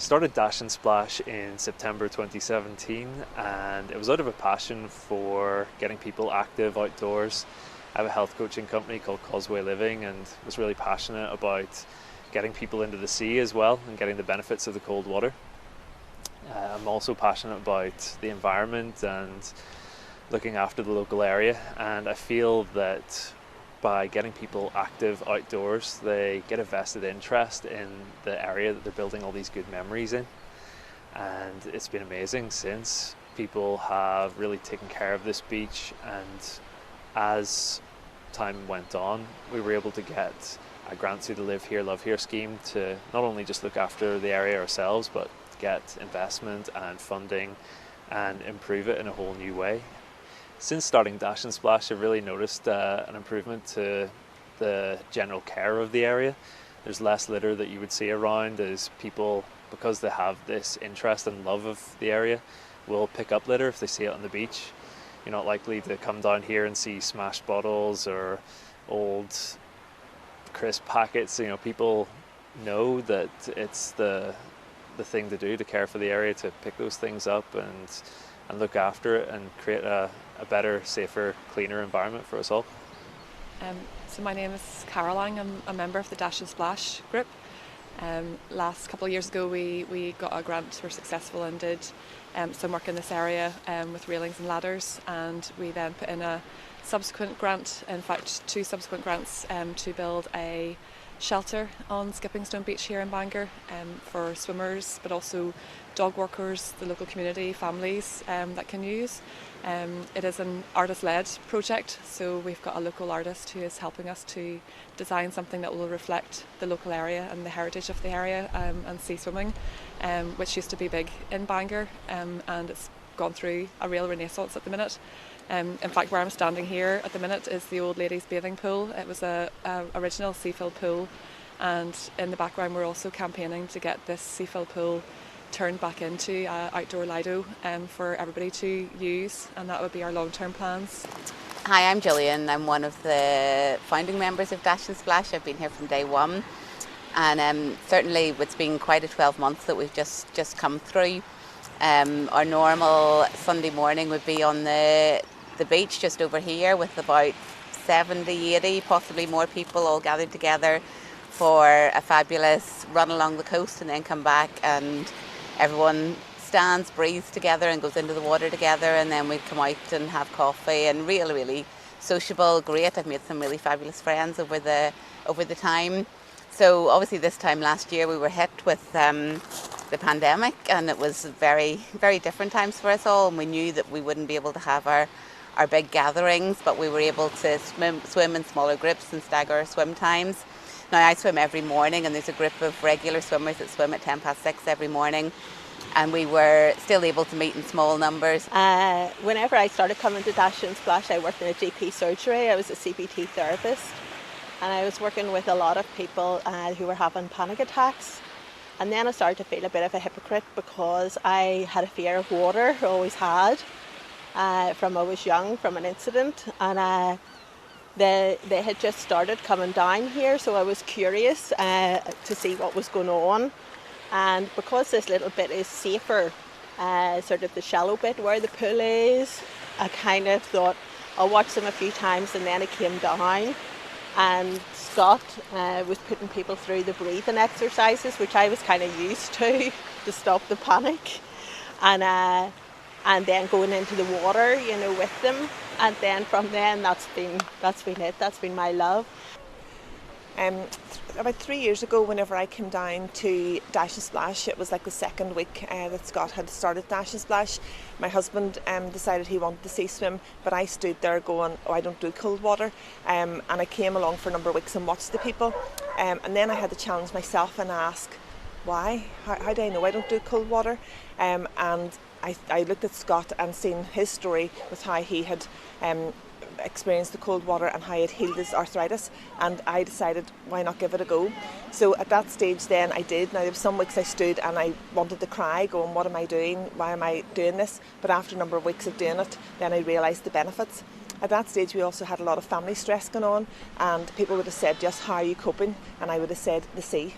Started Dash and Splash in September 2017, and it was out of a passion for getting people active outdoors. I have a health coaching company called Causeway Living, and was really passionate about getting people into the sea as well and getting the benefits of the cold water. I'm also passionate about the environment and looking after the local area, and I feel that by getting people active outdoors, they get a vested interest in the area that they're building all these good memories in. And it's been amazing since. People have really taken care of this beach, and as time went on, we were able to get a grant through the Live Here, Love Here scheme to not only just look after the area ourselves, but get investment and funding and improve it in a whole new way. Since starting Dash and Splash, I've really noticed an improvement to the general care of the area. There's less litter that you would see around, as people, because they have this interest and love of the area, will pick up litter if they see it on the beach. You're not likely to come down here and see smashed bottles or old crisp packets. You know, people know that it's the thing to do to care for the area, to pick those things up and look after it and create a better, safer, cleaner environment for us all. So my name is Caroline. I'm a member of the Dash and Splash group. Last couple of years ago we got a grant, were successful and did some work in this area with railings and ladders, and we then put in a subsequent grant, in fact 2 subsequent grants, to build a shelter on Skippingstone Beach here in Bangor for swimmers, but also dog workers, the local community, families that can use. It is an artist-led project, so we've got a local artist who is helping us to design something that will reflect the local area and the heritage of the area, and sea swimming, which used to be big in Bangor, and it's gone through a real renaissance at the minute. In fact, where I'm standing here at the minute is the old ladies' bathing pool. It was a original sea-filled pool, and in the background we're also campaigning to get this sea-filled pool turned back into outdoor Lido for everybody to use, and that would be our long-term plans. Hi, I'm Gillian. I'm one of the founding members of Dash and Splash. I've been here from day one, and certainly it's been quite a 12 months that we've just come through. Our normal Sunday morning would be on the beach just over here with about 70, 80, possibly more people all gathered together for a fabulous run along the coast, and then come back and everyone stands, breathes together and goes into the water together, and then we'd come out and have coffee, and really sociable, great. I've made some really fabulous friends over the time. So obviously this time last year we were hit with the pandemic, and it was very different times for us all, and we knew that we wouldn't be able to have our big gatherings, but we were able to swim in smaller groups and stagger swim times. Now I swim every morning, and there's a group of regular swimmers that swim at 6:10 every morning, and we were still able to meet in small numbers. Whenever I started coming to Dash and Splash, I worked in a GP surgery. I was a CBT therapist, and I was working with a lot of people who were having panic attacks. And then I started to feel a bit of a hypocrite, because I had a fear of water, always had, from I was young, from an incident, and they had just started coming down here, so I was curious to see what was going on. And because this little bit is safer, sort of the shallow bit where the pool is, I kind of thought I'll watch them a few times, and then I came down, and Scott was putting people through the breathing exercises, which I was kind of used to stop the panic, and then going into the water, you know, with them, and then from then that's been it. That's been my love. About 3 years ago, whenever I came down to Dash and Splash, it was like the second week that Scott had started Dash and Splash. My husband decided he wanted to sea swim, but I stood there going, oh, I don't do cold water, and I came along for a number of weeks and watched the people, and then I had to challenge myself and ask, why? How do I know I don't do cold water? And I looked at Scott and seen his story with how he had experienced the cold water and how it healed his arthritis, and I decided, why not give it a go? So at that stage then I did. Now there were some weeks I stood and I wanted to cry, going, what am I doing? Why am I doing this? But after a number of weeks of doing it, then I realised the benefits. At that stage we also had a lot of family stress going on, and people would have said, just how are you coping? And I would have said, the sea.